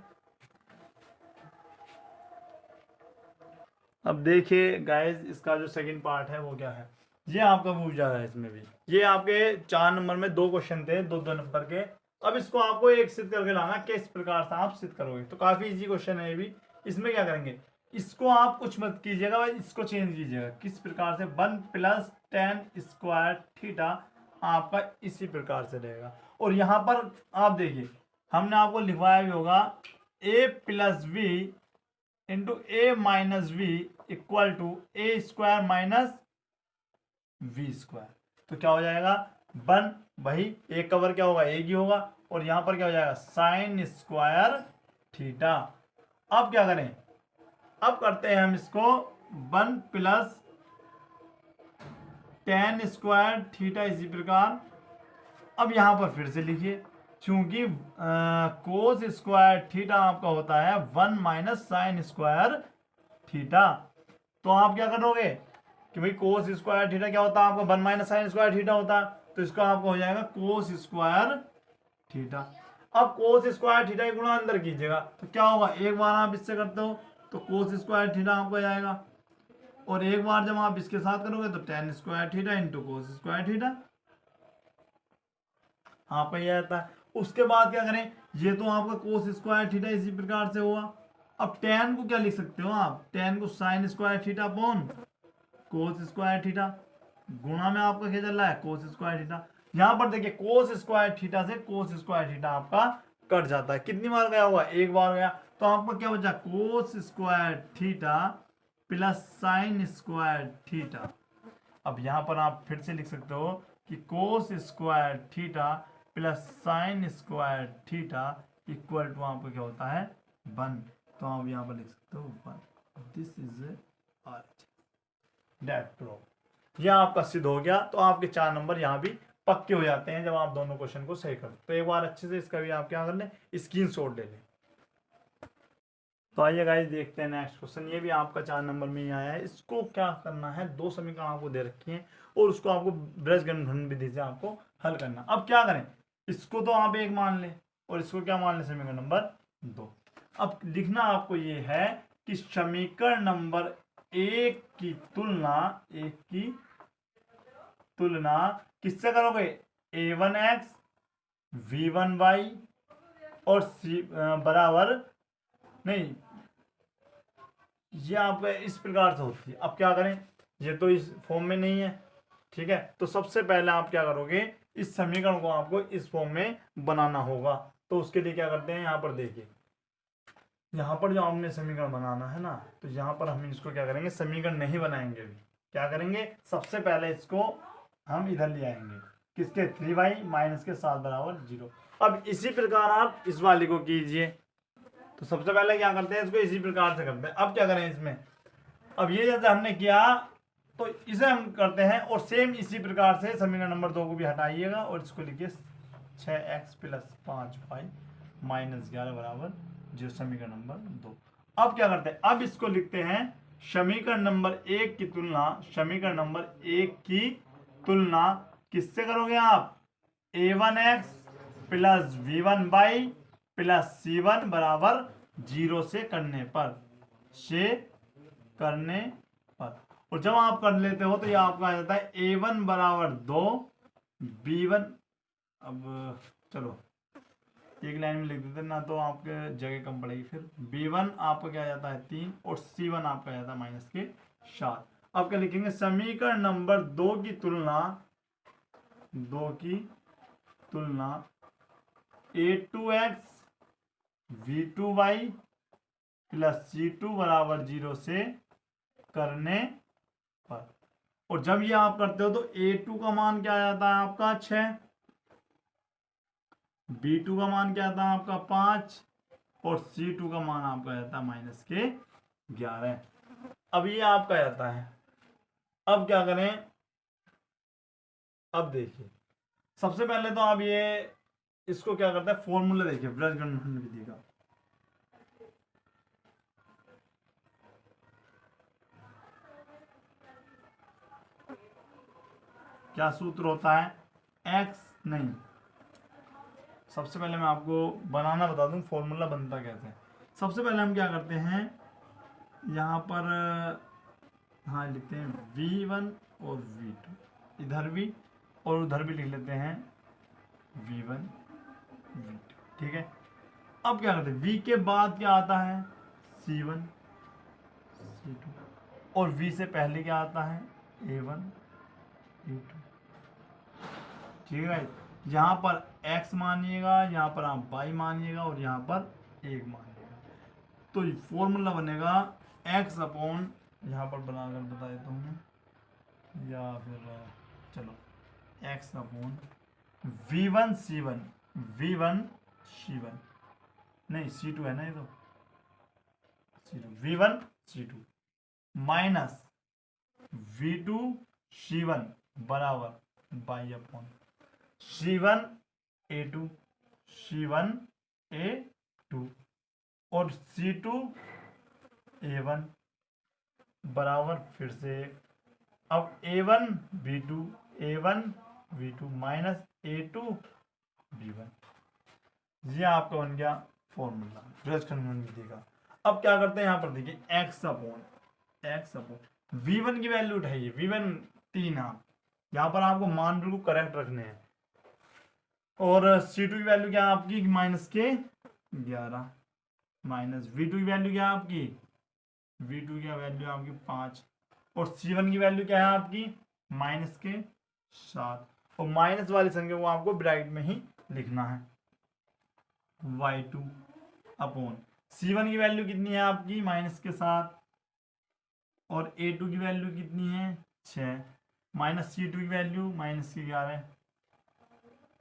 अब देखिए गाइस इसका जो सेकंड पार्ट है वो क्या है, ये आपका पूछ जा रहा है। इसमें भी ये आपके 4 नंबर में 2 क्वेश्चन थे, 2 नंबर के। अब इसको आपको एक सिद्ध करके लाना, किस प्रकार से आप सिद्ध करोगे। तो काफी इजी क्वेश्चन है ये भी। इसमें क्या करेंगे, इसको आप कुछ मत कीजिएगा, इसको चेंज कीजिएगा। किस प्रकार से, 1 प्लस tan स्क्वायर थीटा आपका इसी प्रकार से रहेगा। और यहाँ पर आप देखिए हमने आपको लिखवाया भी होगा a plus v into a minus v equal to a square minus v square. तो क्या हो जाएगा, वन, वही एक कवर क्या होगा, एक ही होगा, और यहां पर क्या हो जाएगा साइन स्क्वायर थीटा। अब क्या करें, अब करते हैं हम इसको 1 प्लस टेन स्क्वायर थीटा इसी प्रकार। अब यहां पर फिर से लिखिए, क्योंकि कोस स्क्वायर थीटा आपका होता है 1 माइनस साइन स्क्वायर थीटा। तो आप क्या करोगे कि भाई कोस स्क्वायर थीटा क्या होता है आपका 1 माइनस साइन स्क्वायर थीटा होता है, तो इसका आपको हो जाएगा कोस स्क्वायर थीटा। अब कोस स्क्वायर थीटा की गुणा अंदर कीजिएगा तो क्या होगा, एक बार आप इससे करते हो तो कोस स्क्वायर थीटा आपको जाएगा, और एक बार जब आप इसके साथ करोगे तो ten square theta into cos square theta आपका ये आता है। उसके बाद क्या करें, ये तो आपका कोस स्क्वायर थीटा इसी प्रकार से हुआ। अब टेन को क्या लिख सकते हो आप, टेन को साइन स्क्वायर थीटा अपॉन कोस स्क्वायर थीटा, गुणा में आपका क्या चल रहा है कोस स्क्वायर थीटा। यहां पर देखिए कोस स्क्वायर थीटा से कोस स्क्वायर थीटा आपका कट जाता है, कितनी बार गया होगा, एक बार गया, तो आपका क्या बचा कोस square theta plus sine square theta. अब यहां पर आप फिर से लिख सकते हो कि cos square theta plus sine square theta equal to आपको क्या होता है 1। तो आप यहां पर लिख सकते हो 1। This is our date proof. यह आपका सिद्ध हो गया, तो आपके 4 नंबर यहाँ भी पक्के हो जाते हैं जब आप दोनों क्वेश्चन को सही करते। तो एक बार अच्छे से इसका भी आप क्या कर लें, स्क्रीनशॉट ले लें। तो आइए गाइस देखते हैं नेक्स्ट क्वेश्चन। ये भी आपका 4 नंबर में ही आया है। इसको क्या करना है, 2 समीकरण आपको दे रखी हैं और उसको आपको बीजगणित विधि से आपको हल करना। अब क्या करें, इसको तो आप 1 मान लें और इसको क्या मान लें समीकरण नंबर 2। अब लिखना आपको ये है कि समीकरण नंबर 1 की तुलना किससे करोगे, a1x v1y और c बराबर नहीं, ये आपका इस प्रकार से होती है। अब क्या करें, ये तो इस फॉर्म में नहीं है, ठीक है, तो सबसे पहले आप क्या करोगे, इस समीकरण को आपको इस फॉर्म में बनाना होगा। तो उसके लिए क्या करते हैं, यहाँ पर देखिए, यहाँ पर जो हमने समीकरण बनाना है ना, तो यहाँ पर हम इसको क्या करेंगे, समीकरण नहीं बनाएंगे अभी, क्या करेंगे, सबसे पहले इसको हम इधर ले आएंगे, किसके 3y माइनस के 7 बराबर 0। अब इसी प्रकार आप इस वाले को कीजिए। तो सबसे पहले क्या करते हैं, इसको इसी प्रकार से करते हैं। अब क्या करें इसमें, अब ये जैसे हमने किया तो इसे हम करते हैं, और सेम इसी प्रकार से समीकरण नंबर 2 को भी हटाइएगा और इसको लिखिए 6x प्लस 5y माइनस 11 बराबर 0, समीकरण नंबर 2। अब क्या करते हैं, अब इसको लिखते हैं समीकरण नंबर 1 की तुलना, समीकरण नंबर 1 की तुलना किससे करोगे आप, a1x plus v1y plus c1 बराबर 0 से करने पर, और जब आप कर लेते हो तो ये आपका आ जाता है a1 बराबर 2 b1, अब चलो एक लाइन में लिख देते ना तो आपके जगह कम पड़ेगी, फिर b1 आपका क्या आ जाता है 3 और c1 आपका आ जाता है माइनस के 7। अब क्या लिखेंगे, समीकरण नंबर 2 की तुलना a2x v2y प्लस c2 बराबर 0 से करने पर, और जब ये आप करते हो तो a2 का मान क्या आ जाता है आपका 6, b2 का मान क्या आता है आपका 5 और c2 का मान आपका जाता है माइनस के 11। अब ये आपका जाता है। अब क्या करें, अब देखिए सबसे पहले तो आप ये इसको क्या करते हैं, फॉर्मूला देखिए बीजगणित विधि का। क्या सूत्र होता है, x नहीं, सबसे पहले मैं आपको बनाना बता दूं फॉर्मूला बनता कैसे है। सबसे पहले हम क्या करते हैं, यहाँ पर हाँ लिखते हैं v1 और v2, इधर भी और उधर भी लिख लेते हैं v1 v2, ठीक है। अब क्या करते हैं, v के बाद क्या आता है c1 c2, और v से पहले क्या आता है a1 a2, ठीक है। यहाँ पर x मानिएगा, यहाँ पर आप y मानिएगा और यहाँ पर 1 मानिएगा। तो फॉर्मूला बनेगा x अपॉन, यहाँ पर बनाकर बता देता हूँ मैं, या फिर चलो x upon V1 C1 V1 C1 नहीं C2 है ना, ये तो C2 V1 C2 minus V2 C1 बराबर by upon C1 A2 C1 A2 और C2 A1 बराबर फिर से अब A1 B2 A1 V2 minus A2 B1। ये आपका बन गया फॉर्मूला ब्रज खंडन विधि का। अब क्या करते हैं यहाँ पर देखिए x अपॉन V1 की वैल्यू उठाइए, V1 3 आप यहाँ पर आपको मान बिल्कुल करेक्ट रखने हैं और C2 की वैल्यू क्या है आपकी माइनस के 11 माइनस V2 की वैल्यू क्या है आपकी V2 की वैल्यू आपकी 5 और C1 की वैल्यू क्या है आपकी माइनस के 7 और माइनस वाली संख्या को आपको ब्रैकेट में ही लिखना है y2 अपॉन C1 की वैल्यू कितनी है आपकी माइनस के 7 और A2 की वैल्यू कितनी है 6 माइनस C2 की वैल्यू माइनस के 11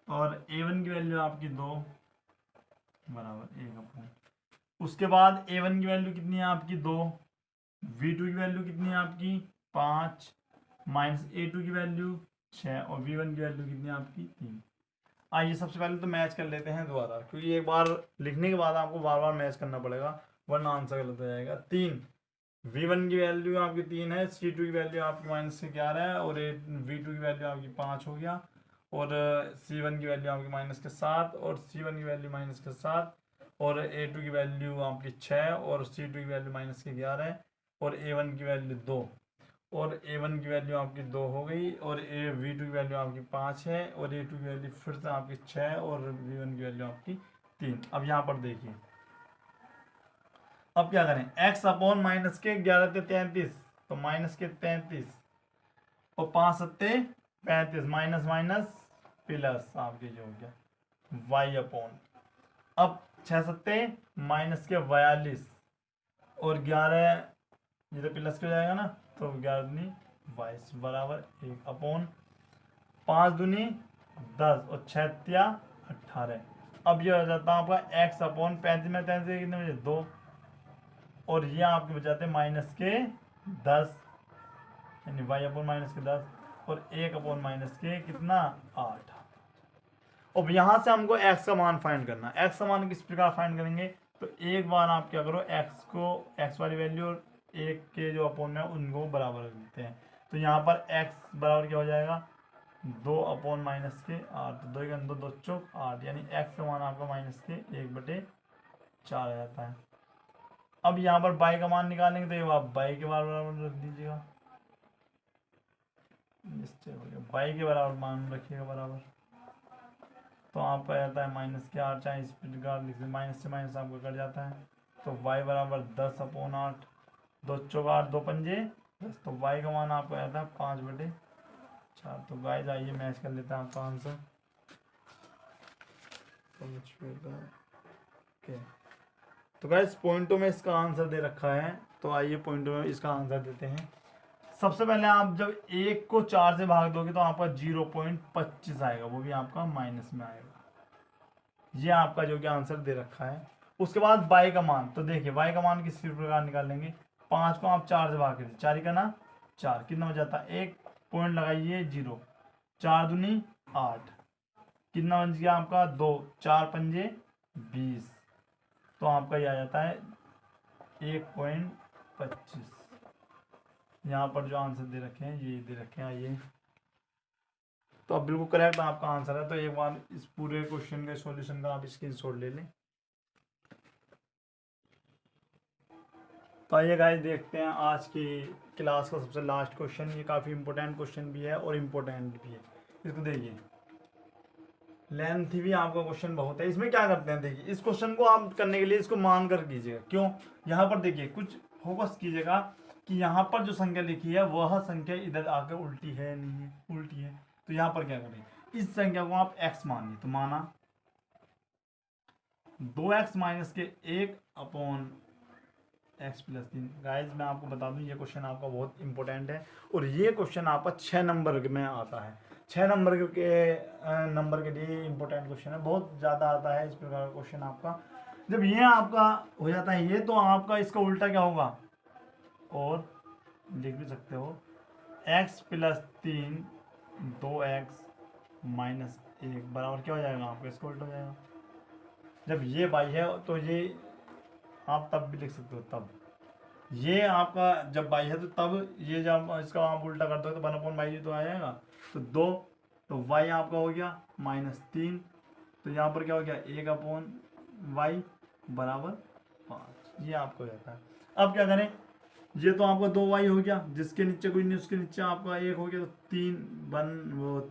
और A1 की वैल्यू आपकी 2 बराबर 1 अपॉन उसके बाद A1 की वैल्यू कितनी है आपकी 2 V2 की वैल्यू कितनी है आपकी 5 माइनस A2 की वैल्यू 6 और V1 की वैल्यू कितनी है आपकी 3। आइए सबसे पहले तो मैच कर लेते हैं दोबारा, क्योंकि एक बार लिखने के बाद आपको बार बार मैच करना पड़ेगा वरना आंसर गलत हो जाएगा। 3 V1 की वैल्यू आपकी 3 है, C2 की वैल्यू आपकी माइनस के 11 है और V2 की वैल्यू आपकी 5 हो गया और C1 की वैल्यू आपकी माइनस के 7 और C1 की वैल्यू माइनस के 7 और A2 की वैल्यू आपकी 6 और C2 की वैल्यू माइनस के 11 और A1 की वैल्यू 2 और A1 की वैल्यू आपकी 2 हो गई और V2 की वैल्यू आपकी 5 है और A2 की वैल्यू फिर से आपकी 6 और V1 की वैल्यू आपकी 3। अब यहाँ पर देखिए अब क्या करें x अपॉन माइनस के 11 से 33 तो माइनस के 33 और 5 सत्ते 35 माइनस माइनस प्लस आपके जो हो गया y अपॉन अब 6 सत्ते माइनस के 42 और 11 ये तो प्लस के हो जाएगा ना तो 11 दूनी 22 बराबर 1 अपॉन 5 दूनी 10 और 6 तिया 18। अब ये हो जाता है आपका x अपॉन 35 में 33 कितने बजे 2 और ये आपके बचाते हैं माइनस के 10 यानी y अपॉन माइनस के 10 और 1 अपॉन माइनस के कितना 8। अब यहाँ से हमको x का मान फाइंड करना है। x का मान किस प्रकार फाइंड करेंगे तो एक बार आप क्या करो x को x वाली वैल्यू और 1 के जो अपॉन में उनको बराबर रख देते हैं तो यहाँ पर x बराबर क्या हो जाएगा 2 अपॉन माइनस के 8 तो 2 के अंदर 2 चौक 8 यानी x का मान आपका माइनस के 1/4 आ जाता है। अब यहाँ पर y का मान निकालेंगे तो ये आप y के बराबर रख दीजिएगा, y के बराबर मान रखिएगा बराबर तो आपका जाता है माइनस के 8 चाहे इस प्रकार लिख माइनस से माइनस आपको कट जाता है तो y बराबर 10 अपॉन 8 2 चौक 8 2 पंजे 10 तो y का मान आपको आता है 5/4। तो गाइस आइए मैच कर लेते हैं आपका आंसर ओके। तो गाइस पॉइंटों में इसका आंसर दे रखा है तो आइए पॉइंटों में इसका आंसर देते हैं। सबसे पहले आप जब 1 को 4 से भाग दोगे तो आपका 0.25 आएगा, वो भी आपका माइनस में आएगा। ये आपका जो कि आंसर दे रखा है। उसके बाद y का मान तो देखिए y का मान किस प्रकार निकालेंगे 5 को आप 4 से भाग कर 4 का ना 4 कितना हो जाता है 1 पॉइंट लगाइए 0 4 दूनी 8 कितना बन गया आपका 2 4 पंजे 20 तो आपका ये आ जाता है 1.25। यहाँ पर जो आंसर दे रखे हैं ये दे रखे हैं आइए तो अब बिल्कुल करेक्ट आपका आंसर है। तो एक बार इस पूरे क्वेश्चन के सॉल्यूशन का आप स्क्रीनशॉट ले लें। तो आइए गाइस देखते हैं आज की क्लास का सबसे लास्ट क्वेश्चन। ये काफ़ी इंपॉर्टेंट क्वेश्चन भी है और इम्पोर्टेंट भी है। इसको देखिए लेंथ भी आपका क्वेश्चन बहुत है। इसमें क्या करते हैं देखिए इस क्वेश्चन को आप करने के लिए इसको मान कर कीजिएगा। क्यों यहाँ पर देखिए कुछ फोकस कीजिएगा कि यहाँ पर जो संख्या लिखी है वह संख्या इधर आकर उल्टी है नहीं है उल्टी है। तो यहाँ पर क्या करें इस संख्या को आप x मानिए तो माना 2x माइनस के 1 अपॉन x प्लस 3। गाइज मैं आपको बता दूं ये क्वेश्चन आपका बहुत इंपॉर्टेंट है और ये क्वेश्चन आपका 6 नंबर में आता है। 6 नंबर के लिए इम्पोर्टेंट क्वेश्चन है, बहुत ज़्यादा आता है इस प्रकार का क्वेश्चन आपका। जब ये आपका हो जाता है ये, तो आपका इसका उल्टा क्या होगा, और लिख भी सकते हो x प्लस 3 2x माइनस 1 बराबर क्या हो जाएगा आपका, इसका उल्टा हो जाएगा। जब ये y है तो ये आप तब भी लिख सकते हो, तब ये आपका जब y है तो तब ये जब इसका आप उल्टा करते हो तो 1/y तो आ जाएगा, तो 2, तो y आपका हो गया -3, तो यहाँ पर क्या हो गया 1/y बराबर 5, ये आपको हो जाता है। अब क्या करें, ये तो आपका 2y हो गया, जिसके नीचे कोई नहीं उसके नीचे आपका 1 हो गया, तो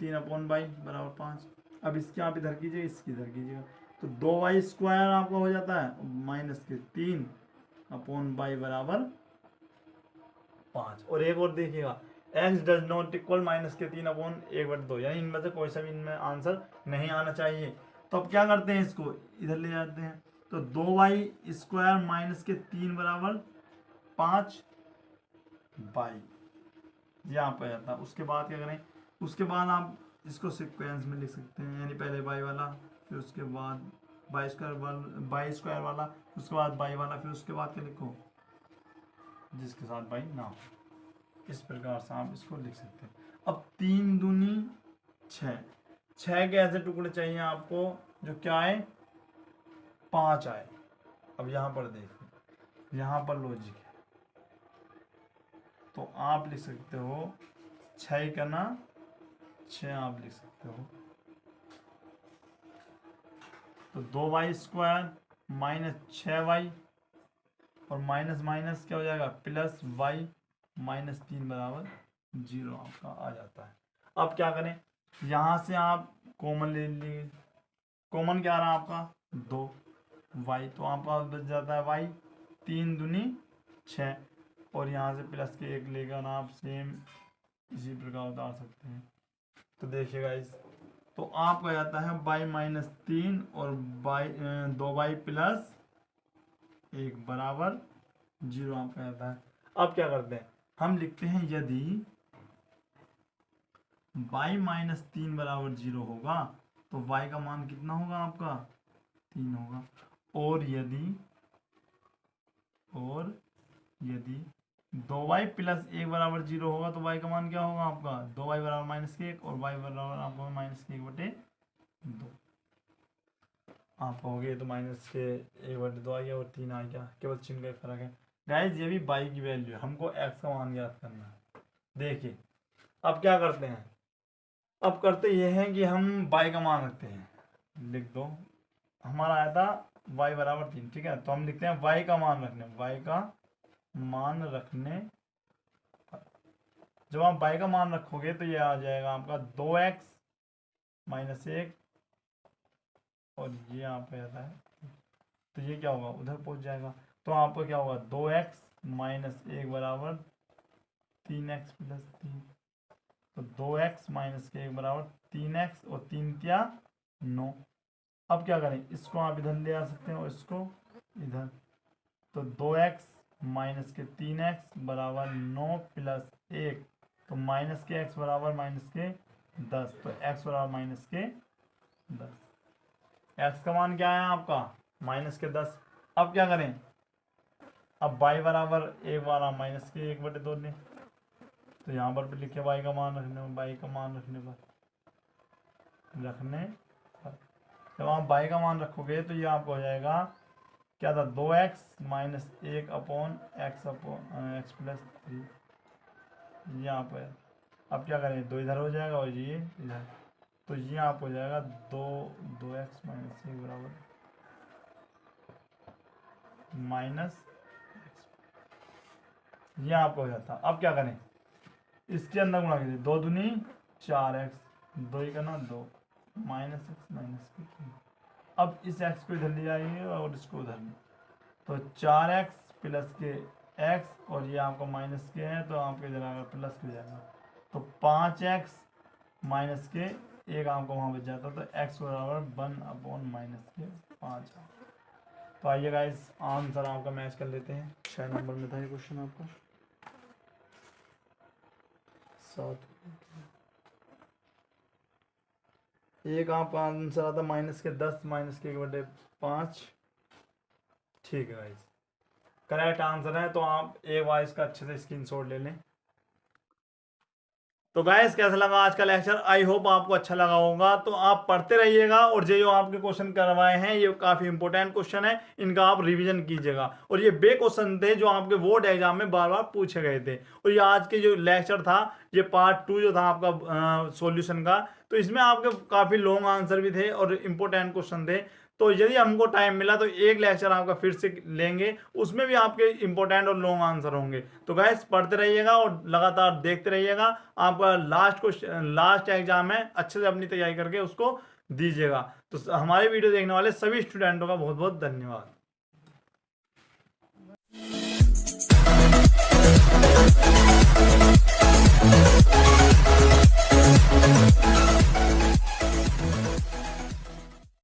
3/y बराबर 5। अब इसके आप इधर कीजिए, इसकी इधर कीजिएगा, तो 2y² आपका हो जाता है -3/y बराबर 5। और एक और देखिएगा, x डज नॉट इक्वल -3/1/2, यानी इनमें से कोई सा भी इनमें आंसर नहीं आना चाहिए। तो अब क्या करते हैं, इसको इधर ले जाते हैं, तो 2y² -3 बराबर 5 बाई, ये आप आ जाता है। उसके बाद क्या करें, उसके बाद आप इसको सिक्वेंस में लिख सकते हैं, यानी पहले बाई वाला, फिर उसके बाद बाई स्क्वायर वाला, उसके बाद बाई वाला, फिर उसके बाद क्या लिखो जिसके साथ बाई ना हो। इस प्रकार से आप इसको लिख सकते हैं। अब 3 दूनी 6, 6 के ऐसे टुकड़े चाहिए आपको जो क्या आए 5 आए। अब यहाँ पर देखिए, यहाँ पर लॉजिक है, तो आप लिख सकते हो 6 का ना 6 आप लिख सकते हो, तो 2y² -6y और माइनस माइनस क्या हो जाएगा प्लस y -3 बराबर 0 आपका आ जाता है। अब क्या करें, यहाँ से आप कॉमन ले लीजिए, कॉमन क्या आ रहा है आपका 2y, तो आपका बच जाता है y 3 दूनी 6, और यहाँ से प्लस के 1 लेकर आप सेम इसी प्रकार उतार सकते हैं। तो देखिएगा इस, तो आपका जाता है y -3 और 2y प्लस 1 बराबर 0 आपका जाता है। अब क्या करते हैं, हम लिखते हैं यदि y -3 बराबर 0 होगा तो y का मान कितना होगा आपका 3 होगा, और यदि 2y प्लस 1 बराबर 0 होगा तो y का मान क्या होगा आपका 2y बराबर -1 और y बराबर आपका -1/2। आप कहोगे तो -1/2 आ गया और 3 आ गया, केवल चिन्ह का फर्क है। गाइस ये भी y की वैल्यू है, हमको x का मान ज्ञात करना है। देखिए अब क्या करते हैं, अब करते ये हैं कि हम y का मान रखते हैं, लिख दो हमारा आया था y बराबर 3, ठीक है, तो हम लिखते हैं y का मान रखने, y का मान रखने पर जब आप y का मान रखोगे तो ये आ जाएगा आपका 2x -1 और ये यहाँ पे आता है, तो ये क्या होगा उधर पहुंच जाएगा, तो आपको क्या होगा 2x -1 बराबर 3x प्लस 3, तो 2x -1 बराबर 3x और 3 क्या 9। अब क्या करें, इसको आप इधर ले आ सकते हैं और इसको इधर, तो 2x -3x बराबर 9 प्लस 1, तो -x बराबर -10, तो x बराबर -10, x का मान क्या है आपका -10। अब क्या करें, अब y बराबर 1 वाला -1/2 लें, तो यहाँ पर भी लिखे y का मान रखने पर जब आप y का मान रखोगे तो ये आपको हो जाएगा क्या था 2x -1/x प्लस 3, ये आप है। अब क्या करें, 2 इधर हो जाएगा और ये इधर, तो ये आप हो जाएगा 2x -1 बराबर -x, ये आपको हो जाता। अब क्या करें, इसके अंदर गुणा कीजिए, 2 दूनी 4x, 2 का ना 2 -x अब इस x को इधर ले जाइए और इसको उधर, तो 4x प्लस के x और ये आपका माइनस के है तो आपके इधर आएगा प्लस के जाएगा, तो 5x माइनस के 1 आपको वहाँ बच जाता, तो x बराबर 1/-5। तो आइए गाइस आंसर आपका मैच कर लेते हैं। 6 नंबर में था ये क्वेश्चन आपका 7। एक आपका आंसर आता -10 -1/5। ठीक है गाइस, करेक्ट आंसर है। तो आप एक बार इसका अच्छे से स्क्रीनशॉट ले लें। तो गाइस कैसा लगा आज का लेक्चर? आई होप आपको अच्छा लगा होगा। तो आप पढ़ते रहिएगा और जो आपके क्वेश्चन करवाए हैं ये काफी इंपॉर्टेंट क्वेश्चन है, इनका आप रिवीजन कीजिएगा। और ये बे क्वेश्चन थे जो आपके बोर्ड एग्जाम में बार बार पूछे गए थे। और ये आज के जो लेक्चर था, ये पार्ट 2 जो था आपका सॉल्यूशन का, तो इसमें आपके काफी लॉन्ग आंसर भी थे और इंपॉर्टेंट क्वेश्चन थे। तो यदि हमको टाइम मिला तो एक लेक्चर आपका फिर से लेंगे, उसमें भी आपके इंपॉर्टेंट और लॉन्ग आंसर होंगे। तो गाइस पढ़ते रहिएगा और लगातार देखते रहिएगा। आपका लास्ट एग्जाम है, अच्छे से अपनी तैयारी करके उसको दीजिएगा। तो हमारे वीडियो देखने वाले सभी स्टूडेंटों का बहुत बहुत धन्यवाद।